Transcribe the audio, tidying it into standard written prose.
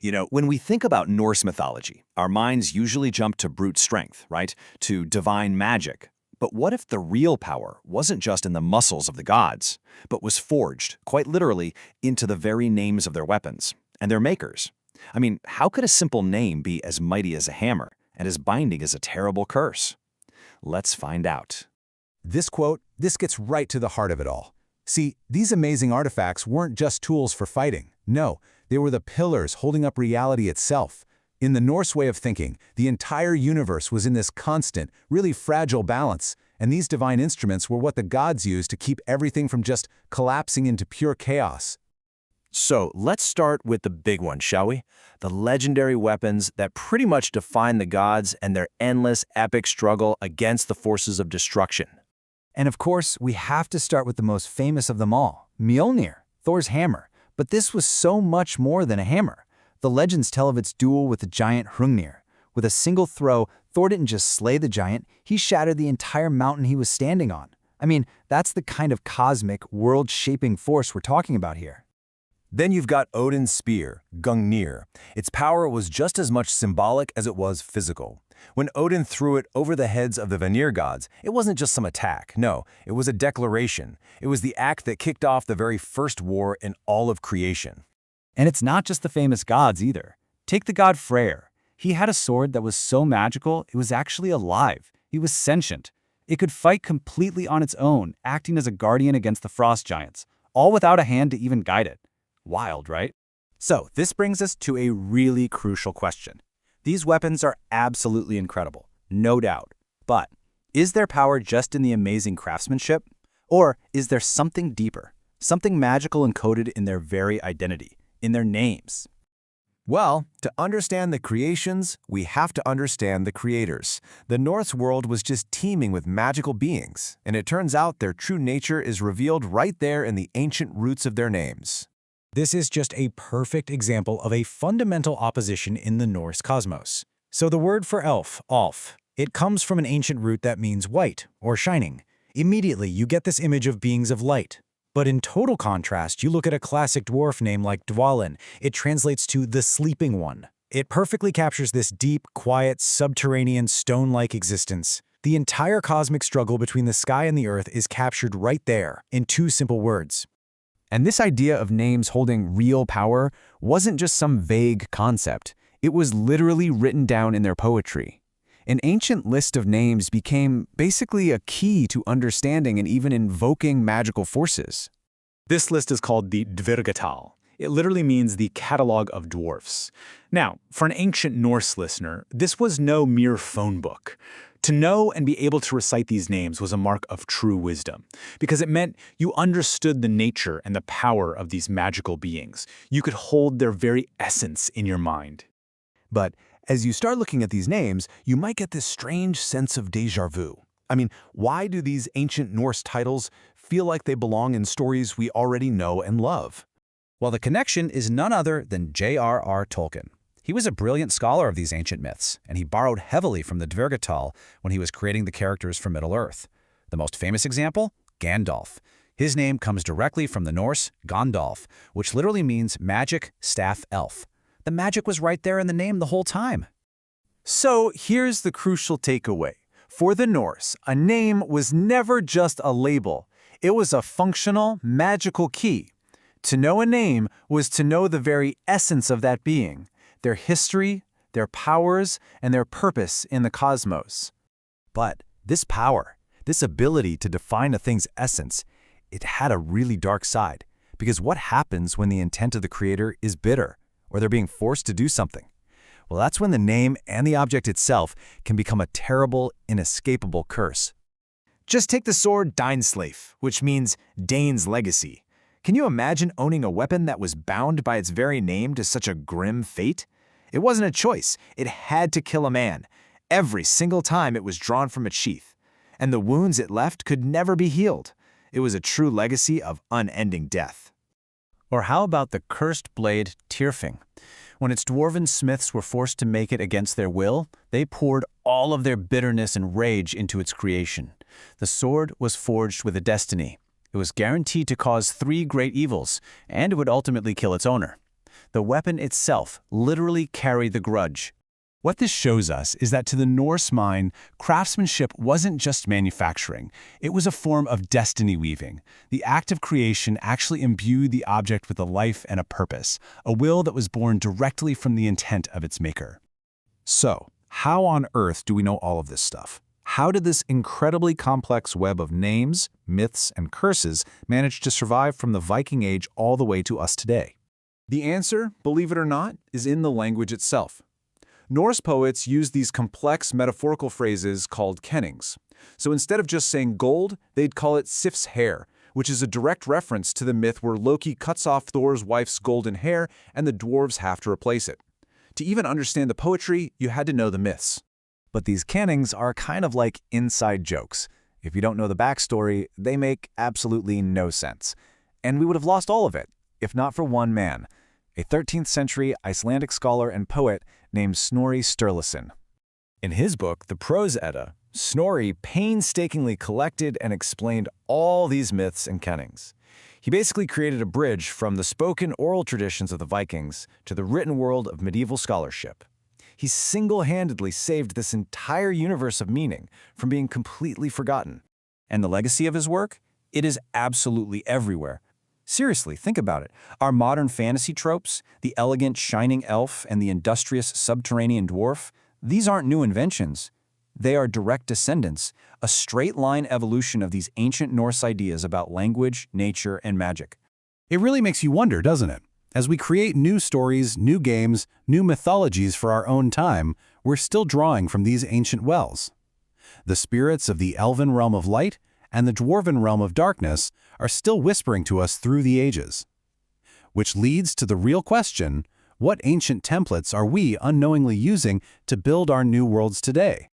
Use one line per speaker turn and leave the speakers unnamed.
When we think about Norse mythology, our minds usually jump to brute strength, right? To divine magic. But what if the real power wasn't just in the muscles of the gods, but was forged, quite literally, into the very names of their weapons and their makers? I mean, how could a simple name be as mighty as a hammer and as binding as a terrible curse? Let's find out.
This gets right to the heart of it all. See, these amazing artifacts weren't just tools for fighting. No, they were the pillars holding up reality itself. In the Norse way of thinking, the entire universe was in this constant, really fragile balance, and these divine instruments were what the gods used to keep everything from just collapsing into pure chaos.
So let's start with the big one, shall we? The legendary weapons that pretty much define the gods and their endless, epic struggle against the forces of destruction.
And of course, we have to start with the most famous of them all, Mjolnir, Thor's hammer. But this was so much more than a hammer. The legends tell of its duel with the giant Hrungnir. With a single throw, Thor didn't just slay the giant, he shattered the entire mountain he was standing on. I mean, that's the kind of cosmic, world-shaping force we're talking about here.
Then you've got Odin's spear, Gungnir. Its power was just as much symbolic as it was physical. When Odin threw it over the heads of the Vanir gods, it wasn't just some attack. No, it was a declaration. It was the act that kicked off the very first war in all of creation.
And it's not just the famous gods either. Take the god Freyr. He had a sword that was so magical, it was actually alive. He was sentient. It could fight completely on its own, acting as a guardian against the frost giants, all without a hand to even guide it. Wild, right?
So, this brings us to a really crucial question. These weapons are absolutely incredible, no doubt. But is their power just in the amazing craftsmanship? Or is there something deeper, something magical encoded in their very identity, in their names?
Well, to understand the creations, we have to understand the creators. The Norse world was just teeming with magical beings, and it turns out their true nature is revealed right there in the ancient roots of their names.
This is just a perfect example of a fundamental opposition in the Norse cosmos. So the word for elf, Alf, it comes from an ancient root that means white or shining. Immediately, you get this image of beings of light. But in total contrast, you look at a classic dwarf name like Dwalin. It translates to the sleeping one. It perfectly captures this deep, quiet, subterranean, stone-like existence. The entire cosmic struggle between the sky and the earth is captured right there, in two simple words.
And this idea of names holding real power wasn't just some vague concept. It was literally written down in their poetry. An ancient list of names became basically a key to understanding and even invoking magical forces.
This list is called the Dvirgatal. It literally means the catalog of dwarfs. Now, for an ancient Norse listener, this was no mere phone book. To know and be able to recite these names was a mark of true wisdom, because it meant you understood the nature and the power of these magical beings. You could hold their very essence in your mind.
But as you start looking at these names, you might get this strange sense of déjà vu. I mean, why do these ancient Norse titles feel like they belong in stories we already know and love?
Well, the connection is none other than J.R.R. Tolkien. He was a brilliant scholar of these ancient myths, and he borrowed heavily from the Dvirgatal when he was creating the characters for Middle-earth. The most famous example? Gandalf. His name comes directly from the Norse Gandalf, which literally means magic staff elf. The magic was right there in the name the whole time.
So here's the crucial takeaway. For the Norse, a name was never just a label. It was a functional, magical key. To know a name was to know the very essence of that being, their history, their powers, and their purpose in the cosmos.
But this power, this ability to define a thing's essence, it had a really dark side. Because what happens when the intent of the creator is bitter, or they're being forced to do something? Well, that's when the name and the object itself can become a terrible, inescapable curse.
Just take the sword Dainsleif, which means Dane's legacy. Can you imagine owning a weapon that was bound by its very name to such a grim fate? It wasn't a choice. It had to kill a man, every single time it was drawn from its sheath. And the wounds it left could never be healed. It was a true legacy of unending death.
Or how about the cursed blade Tyrfing? When its dwarven smiths were forced to make it against their will, they poured all of their bitterness and rage into its creation. The sword was forged with a destiny. It was guaranteed to cause 3 great evils, and it would ultimately kill its owner.
The weapon itself literally carried the grudge.
What this shows us is that to the Norse mind, craftsmanship wasn't just manufacturing. It was a form of destiny weaving. The act of creation actually imbued the object with a life and a purpose, a will that was born directly from the intent of its maker.
So, how on earth do we know all of this stuff? How did this incredibly complex web of names, myths, and curses manage to survive from the Viking Age all the way to us today?
The answer, believe it or not, is in the language itself. Norse poets used these complex metaphorical phrases called kennings. So instead of just saying gold, they'd call it Sif's hair, which is a direct reference to the myth where Loki cuts off Thor's wife's golden hair and the dwarves have to replace it. To even understand the poetry, you had to know the myths. But these kennings are kind of like inside jokes. If you don't know the backstory, they make absolutely no sense. And we would have lost all of it, if not for one man, a 13th century Icelandic scholar and poet named Snorri Sturluson.
In his book, The Prose Edda, Snorri painstakingly collected and explained all these myths and kennings. He basically created a bridge from the spoken oral traditions of the Vikings to the written world of medieval scholarship. He single-handedly saved this entire universe of meaning from being completely forgotten.
And the legacy of his work? It is absolutely everywhere. Seriously, think about it. Our modern fantasy tropes, the elegant shining elf and the industrious subterranean dwarf, these aren't new inventions. They are direct descendants, a straight-line evolution of these ancient Norse ideas about language, nature, and magic.
It really makes you wonder, doesn't it? As we create new stories, new games, new mythologies for our own time, we're still drawing from these ancient wells. The spirits of the elven realm of light and the dwarven realm of darkness are still whispering to us through the ages. Which leads to the real question, what ancient templates are we unknowingly using to build our new worlds today?